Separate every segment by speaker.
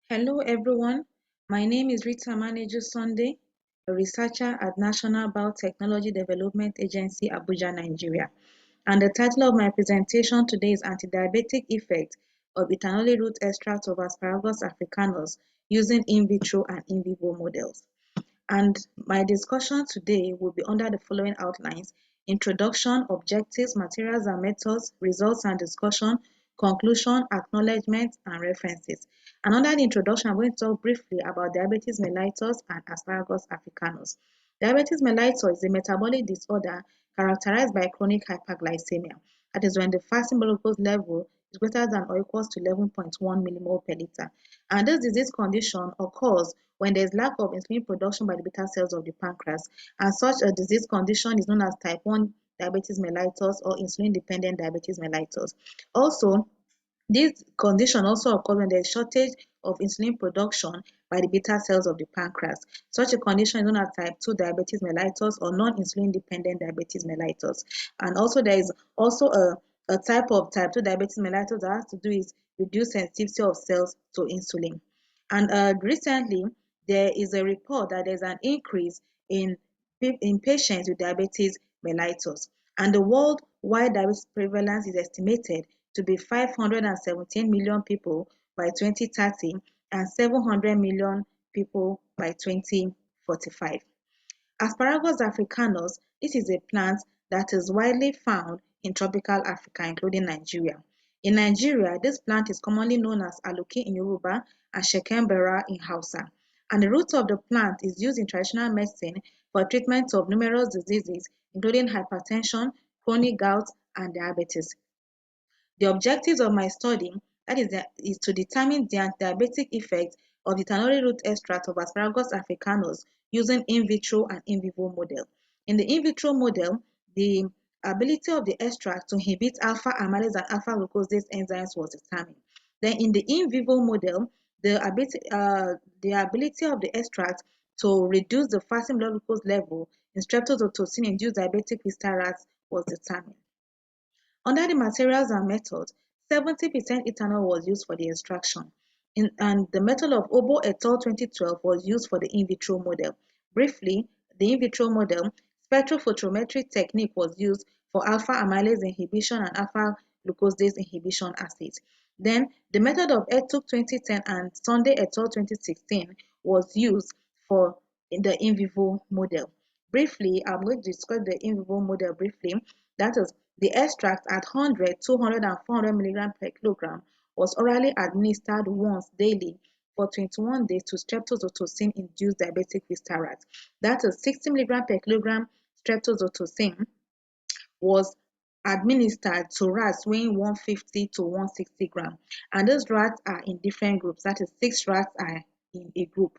Speaker 1: Hello everyone, my name is Rita Maneju Sunday, a researcher at National Biotechnology Development Agency, Abuja, Nigeria. And the title of my presentation today is Antidiabetic Effect of Ethanolic Root Extract of Asparagus africanus using in vitro and in vivo models. And my discussion today will be under the following outlines: introduction, objectives, materials and methods, results and discussion, conclusion, acknowledgement, and references. And under the introduction, I'm going to talk briefly about diabetes mellitus and Asparagus africanus. Diabetes mellitus is a metabolic disorder characterized by chronic hyperglycemia. That is when the fasting blood glucose level is greater than or equals to 11.1 millimole per liter. And this disease condition occurs when there is lack of insulin production by the beta cells of the pancreas. And such a disease condition is known as type 1 diabetes mellitus or insulin-dependent diabetes mellitus. Also, this condition also occurs when there is shortage of insulin production by the beta cells of the pancreas. Such a condition is known as type 2 diabetes mellitus or non-insulin dependent diabetes mellitus. And also there is also a type of type 2 diabetes mellitus that has to do with reduced sensitivity of cells to insulin. And recently, there is a report that there's an increase in patients with diabetes mellitus. And the worldwide diabetes prevalence is estimated to be 517 million people by 2030 and 700 million people by 2045. Asparagus africanus, this is a plant that is widely found in tropical Africa, including Nigeria. In Nigeria, this plant is commonly known as aluki in Yoruba and shekembera in Hausa. And the root of the plant is used in traditional medicine for treatment of numerous diseases, including hypertension, chronic gout, and diabetes. The objectives of my study is to determine the diabetic effect of the ethanolic root extract of Asparagus africanus using in vitro and in vivo model. In the in vitro model, the ability of the extract to inhibit alpha amylase and alpha glucosase enzymes was determined. Then in the in vivo model, the ability of the extract to reduce the fasting blood glucose level in streptozotocin-induced diabetic visceral rats was determined. Under the materials and methods, 70% ethanol was used for the extraction, and the method of Obo et al. 2012 was used for the in vitro model. Briefly, the in vitro model, spectrophotometry technique was used for alpha amylase inhibition and alpha glucosase inhibition assays. Then, the method of Etuk 2010 and Sunday et al. 2016 was used for the in vivo model. Briefly, I'm going to discuss the in vivo model briefly. That is, the extract at 100, 200, and 400 milligrams per kilogram was orally administered once daily for 21 days to streptozotocin-induced diabetic visceral rats. That is 60 milligrams per kilogram streptozotocin was administered to rats weighing 150 to 160 grams. And those rats are in different groups. That is, 6 rats are in a group.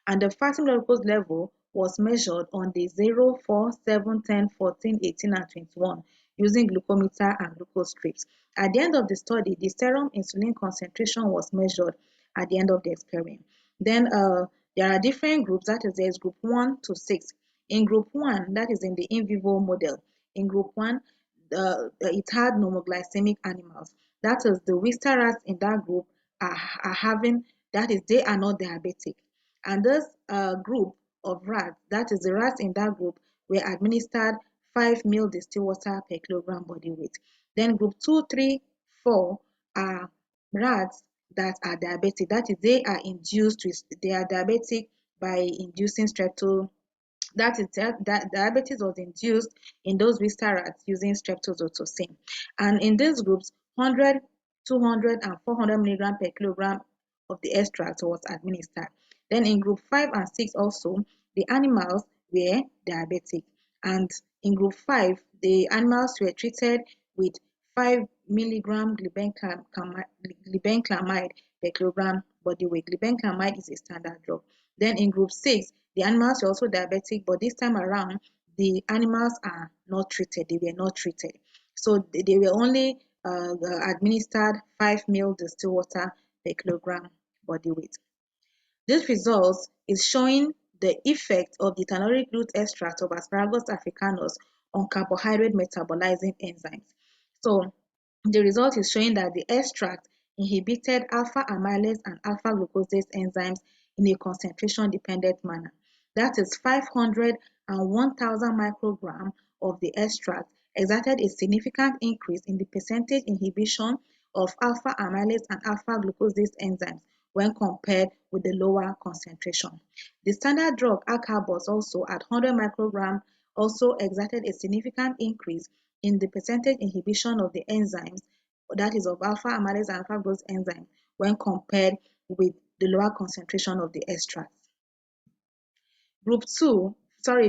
Speaker 1: And the fasting blood glucose level was measured on day 0, 4, 7, 10, 14, 18, and 21 using glucometer and glucose strips. At the end of the study, the serum insulin concentration was measured at the end of the experiment. Then there are different groups. That is, there is group 1 to 6. In group 1, that is in the in vivo model, in group 1, it had normoglycemic animals. That is, the Wister rats in that group are having, that is, they are not diabetic. And this group of rats, that is, the rats in that group, were administered 5 ml distilled water per kilogram body weight. Then group 2, 3, 4 are rats that are diabetic. That is, they are diabetic by inducing strepto. That is, that diabetes was induced in those Wister rats using streptozotocin. And in these groups, 100, 200, and 400 milligrams per kilogram of the extract was administered. Then in group 5 and 6 also, the animals were diabetic. And in group 5, the animals were treated with 5 milligram glibenclamide per kilogram body weight. Glibenclamide is a standard drug. Then in group 6, the animals were also diabetic, but this time around, the animals are not treated. They were not treated. So they were only administered 5 ml distilled water per kilogram body weight. This result is showing the effect of the ethanolic root extract of Asparagus africanus on carbohydrate metabolizing enzymes. So the result is showing that the extract inhibited alpha amylase and alpha glucosase enzymes in a concentration-dependent manner. That is 500 and 1000 microgram of the extract exerted a significant increase in the percentage inhibition of alpha amylase and alpha glucosase enzymes when compared with the lower concentration. The standard drug Acarbose also at 100 microgram also exerted a significant increase in the percentage inhibition of the enzymes, that is of alpha amylase and alpha glucose enzymes, when compared with the lower concentration of the extract.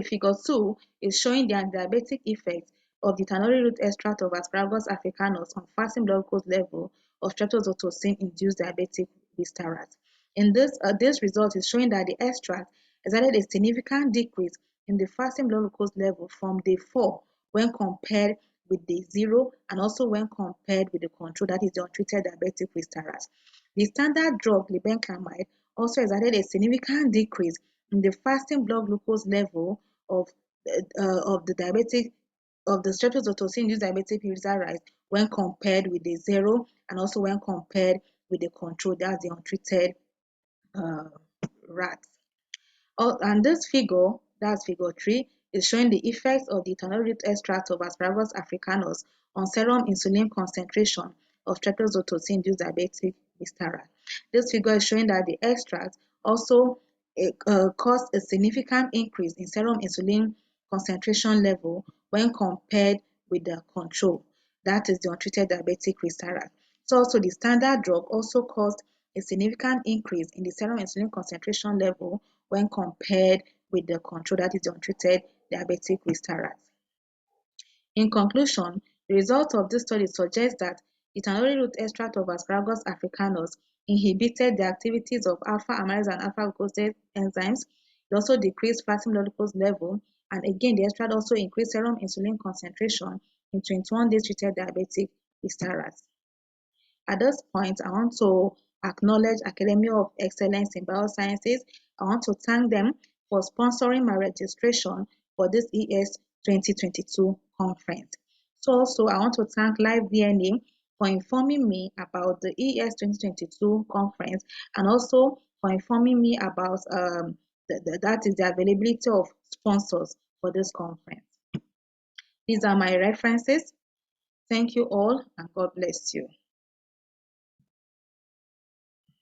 Speaker 1: Figure 2 is showing the antidiabetic effect of the ethanolic root extract of Asparagus africanus on fasting blood glucose level of streptozotocin-induced diabetic viscerals. In this result is showing that the extract exerted a significant decrease in the fasting blood glucose level from day 4 when compared with day 0 and also when compared with the control, that is the untreated diabetic viscerals. The standard drug glibenclamide also exerted a significant decrease in the fasting blood glucose level of the streptozotocin-induced diabetic viscerals when compared with the 0 and also when compared with the control, that's the untreated uh, rats. And this figure, that's figure 3, is showing the effects of the ethanol root extract of Asparagus africanus on serum insulin concentration of streptozotocin-induced diabetic visceral. This figure is showing that the extract also caused a significant increase in serum insulin concentration level when compared with the control, that is the untreated diabetic visceral. So also the standard drug also caused a significant increase in the serum insulin concentration level when compared with the control, that is the untreated diabetic viscerals. In conclusion, the results of this study suggest that ethanol root extract of Asparagus africanus inhibited the activities of alpha amylase and alpha glucosase enzymes. It also decreased fasting blood glucose level, and again, the extract also increased serum insulin concentration in 21 days treated diabetic viscerals. At this point, I want to acknowledge Academy of Excellence in Biosciences. I want to thank them for sponsoring my registration for this ES 2022 conference. So also, I want to thank Live DNA for informing me about the ES 2022 conference and also for informing me about that is the availability of sponsors for this conference. These are my references. Thank you all and God bless you.